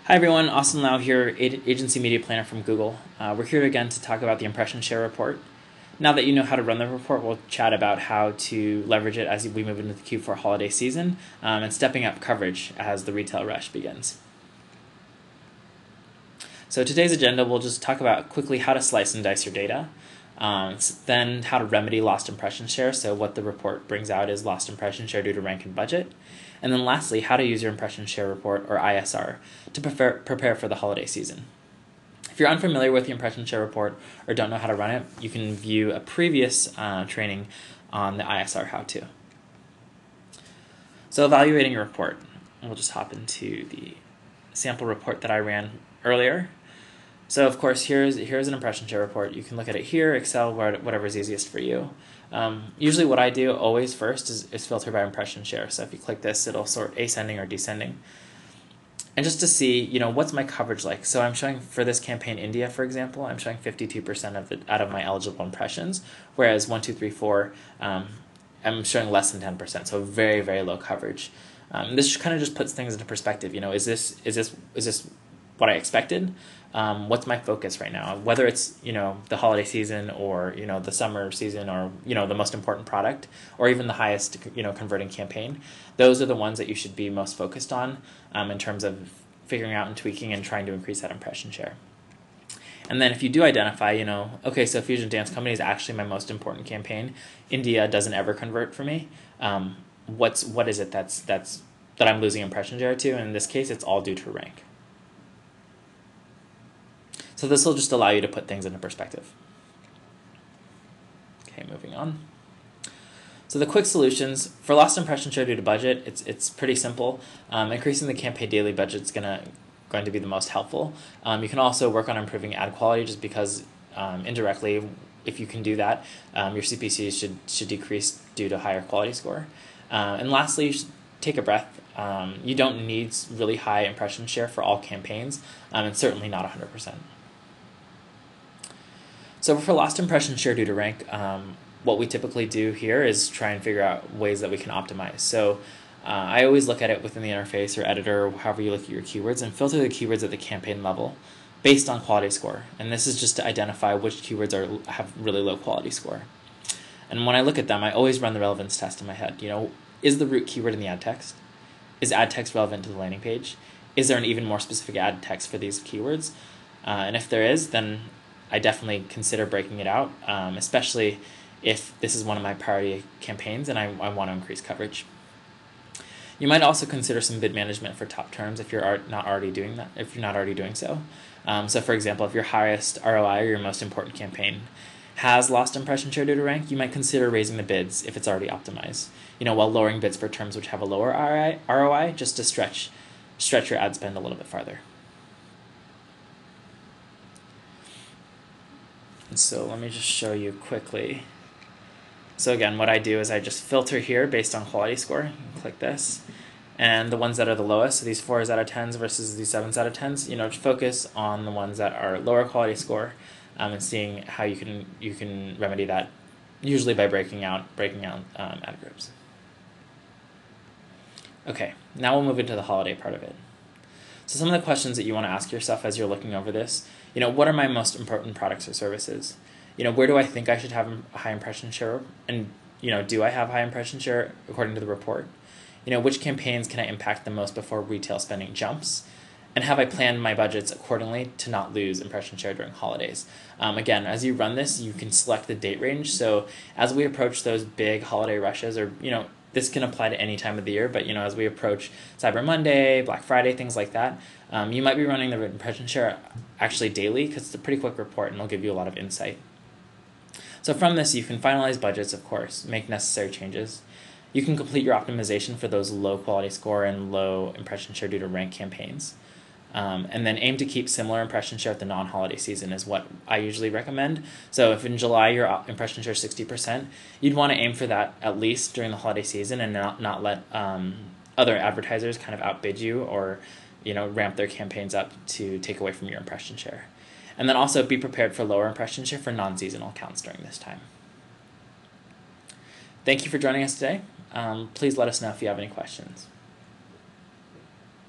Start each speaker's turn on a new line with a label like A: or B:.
A: Hi everyone, Austin Lau here, Agency Media Planner from Google. We're here again to talk about the Impression Share Report. Now that you know how to run the report, we'll chat about how to leverage it as we move into the Q4 holiday season and stepping up coverage as the retail rush begins. So today's agenda, we'll just talk about quickly how to slice and dice your data, then how to remedy lost impression share, so what the report brings out is lost impression share due to rank and budget, and then lastly, how to use your impression share report, or ISR, to prepare for the holiday season. If you're unfamiliar with the impression share report or don't know how to run it, you can view a previous training on the ISR how-to. So evaluating your report, we'll just hop into the sample report that I ran earlier. So of course, here's an impression share report. You can look at it here, Excel, whatever is easiest for you. Usually what I do always first is filter by impression share. So if you click this, it'll sort ascending or descending. And just to see, what's my coverage like? So I'm showing for this campaign, India, for example, I'm showing 52% out of my eligible impressions, whereas 1, 2, 3, 4, I'm showing less than 10%, so very, very low coverage. This kind of just puts things into perspective. Is this what I expected? What's my focus right now? Whether it's the holiday season or the summer season or the most important product or even the highest converting campaign, those are the ones that you should be most focused on in terms of figuring out and tweaking and trying to increase that impression share. And then if you do identify, okay, so Fusion Dance Company is actually my most important campaign. India doesn't ever convert for me. What is it that I'm losing impression share to? And in this case, it's all due to rank. So this will just allow you to put things into perspective. Okay, moving on. So the quick solutions for lost impression share due to budget, it's pretty simple. Increasing the campaign daily budget is going to be the most helpful. You can also work on improving ad quality, just because indirectly, if you can do that, your CPC should decrease due to higher quality score. And lastly, you should take a breath. You don't need really high impression share for all campaigns, and certainly not 100%. So for lost impression share due to rank, what we typically do here is try and figure out ways that we can optimize. So I always look at it within the interface or editor, or however you look at your keywords, and filter the keywords at the campaign level based on quality score. And this is just to identify which keywords have really low quality score. And when I look at them, I always run the relevance test in my head. Is the root keyword in the ad text? Is ad text relevant to the landing page? Is there an even more specific ad text for these keywords? And if there is, then I definitely consider breaking it out, especially if this is one of my priority campaigns and I want to increase coverage. You might also consider some bid management for top terms if you're not already doing that. If you're not already doing so. So for example, if your highest ROI or your most important campaign has lost impression share due to rank, you might consider raising the bids if it's already optimized. While lowering bids for terms which have a lower ROI, just to stretch your ad spend a little bit farther. And so let me just show you quickly. So again, what I do is I just filter here based on quality score. Click this. And the ones that are the lowest, so these 4s out of 10s versus these 7s out of 10s, just focus on the ones that are lower quality score and seeing how you can remedy that, usually by breaking out ad groups. Okay, now we'll move into the holiday part of it. So some of the questions that you want to ask yourself as you're looking over this, what are my most important products or services? Where do I think I should have a high impression share? And, do I have high impression share according to the report? Which campaigns can I impact the most before retail spending jumps? And have I planned my budgets accordingly to not lose impression share during holidays? Again, as you run this, you can select the date range. So as we approach those big holiday rushes, or, this can apply to any time of the year, but as we approach Cyber Monday, Black Friday, things like that, you might be running the impression share actually daily, because it's a pretty quick report and it'll give you a lot of insight. So from this, you can finalize budgets, of course, make necessary changes. You can complete your optimization for those low quality score and low impression share due to rank campaigns. And then aim to keep similar impression share at the non-holiday season is what I usually recommend. So if in July your impression share is 60%, you'd want to aim for that at least during the holiday season and not let other advertisers kind of outbid you or ramp their campaigns up to take away from your impression share. And then also be prepared for lower impression share for non-seasonal accounts during this time. Thank you for joining us today. Please let us know if you have any questions.